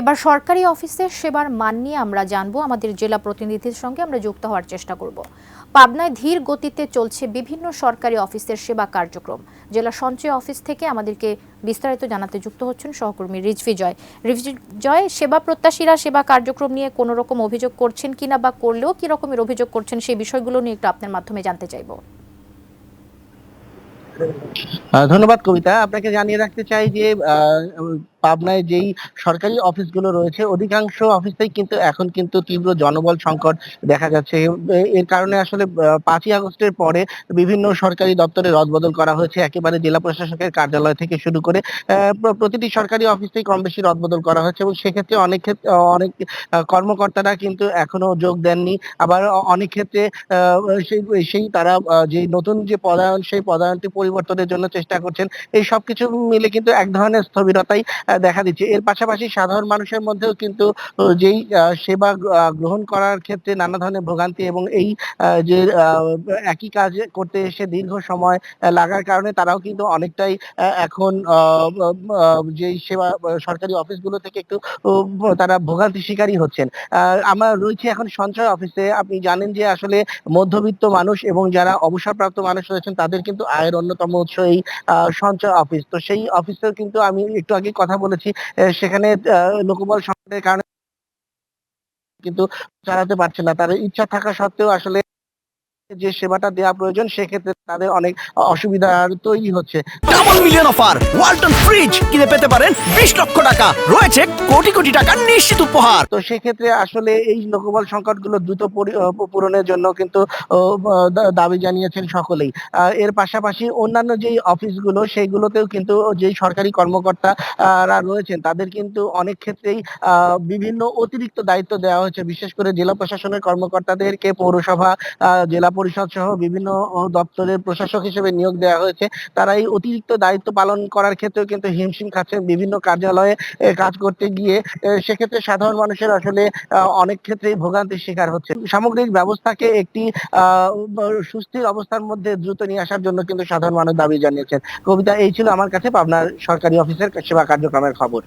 এবার সরকারি অফিসের সেবার মান নিয়ে আমরা জানবো, আমাদের জেলা প্রতিনিধির সঙ্গে আমরা যুক্ত হওয়ার চেষ্টা করব। পাবনায় ধীর গতিতে চলছে বিভিন্ন সরকারি অফিসের সেবা কার্যক্রম। জেলা সঞ্চয় অফিস থেকে আমাদেরকে বিস্তারিত জানাতে যুক্ত হচ্ছেন সহকর্মী রিজভি জয়। রিজভি জয়, সেবা প্রত্যাশীরা সেবা কার্যক্রম নিয়ে কোনো রকম অভিযোগ করছেন কিনা, বা করলেও কি রকমের অভিযোগ করছেন, সেই বিষয়গুলো নিয়ে একটু আপনার মাধ্যমে জানতে চাইবো। ধন্যবাদ কবিতা। আপনাকে জানিয়ে রাখতে চাই যে পাবনায় যেই সরকারি অফিসগুলো রয়েছে অধিকাংশ অফিসেই কিন্তু এখন কিন্তু তীব্র জনবল সংকট দেখা যাচ্ছে। এর কারণে আসলে 5ই আগস্টের পরে বিভিন্ন সরকারি দপ্তরে রদবদল করা হয়েছে, একেবারে জেলা প্রশাসকের কার্যালয় থেকে শুরু করে প্রতিটি সরকারি অফিসেই কম বেশি রদবদল করা হয়েছে এবং সেক্ষেত্রে অনেক কর্মকর্তারা কিন্তু এখনো যোগ দেননি। আবার অনেক ক্ষেত্রে সেই সেই তারা যে নতুন যে পদায়ন সেই পদায়নটি পরিবর্তনের জন্য চেষ্টা করছেন। এই সবকিছু মিলে কিন্তু এক ধরনের স্থবিরতাই দেখা দিচ্ছে। এর পাশাপাশি সাধারণ মানুষের মধ্যেও কিন্তু যেই সেবা গ্রহণ করার ক্ষেত্রে নানা ধরনের ভোগান্তি এবং এই যে একই কাজ করতে এসে দীর্ঘ সময় লাগার কারণে তারাও কিন্তু অনেকটাই এখন যেই সেবা সরকারি অফিসগুলো থেকে একটু তারা ভোগান্তি শিকারী হচ্ছেন। আমরা রয়েছি এখন সঞ্চয় অফিসে। আপনি জানেন যে আসলে মধ্যবিত্ত মানুষ এবং যারা অবসরপ্রাপ্ত মানুষ রয়েছেন তাদের কিন্তু আয়ের অন্যতম উৎস এই সঞ্চয় অফিস। তো সেই অফিসেও কিন্তু আমি একটু আগে কথা বলেছি, সেখানে লোকবল সংকটের কারণে কিন্তু চালাতে পারছে না। তাদের ইচ্ছা থাকা সত্ত্বেও আসলে যে সেবাটা দেওয়া প্রয়োজন সেক্ষেত্রে তাদের অনেক অসুবিধার তৈরি হচ্ছে। Double million offer, Walton fridge কিনে পেতে পারেন 20 লক্ষ টাকা, রয়েছে কোটি কোটি টাকার নিশ্চিত উপহার। তো সেক্ষেত্রে আসলে এই লোকবল সংকটগুলো দ্রুত পূরণের জন্য কিন্তু দাবি জানিয়েছেন সকলেই। এর পাশাপাশি অন্যান্য যে অফিসগুলো সেইগুলোতেও কিন্তু যেই সরকারি কর্মকর্তারা রয়েছেন তাদের কিন্তু অনেক ক্ষেত্রেই বিভিন্ন অতিরিক্ত দায়িত্ব দেওয়া হয়েছে। বিশেষ করে জেলা প্রশাসনের কর্মকর্তাদেরকে পৌরসভা, জেলা পরিষদ সহ বিভিন্ন দপ্তরের প্রশাসক হিসেবে নিয়োগ দেওয়া হয়েছে। তারা এই অতিরিক্ত দায়িত্ব পালন করার ক্ষেত্রেও কিন্তু হিমশিম খাচ্ছেন বিভিন্ন কার্যালয়ে কাজ করতে গিয়ে। সেক্ষেত্রে সাধারণ মানুষের আসলে অনেক ক্ষেত্রেই ভোগান্তির শিকার হচ্ছে। সামগ্রিক ব্যবস্থাকে একটি সুস্থির অবস্থার মধ্যে দ্রুত নিয়ে আসার জন্য কিন্তু সাধারণ মানুষ দাবি জানিয়েছেন। কবিতা, এই ছিল আমার কাছে পাবনার সরকারি অফিসের সেবা কার্যক্রমের খবর।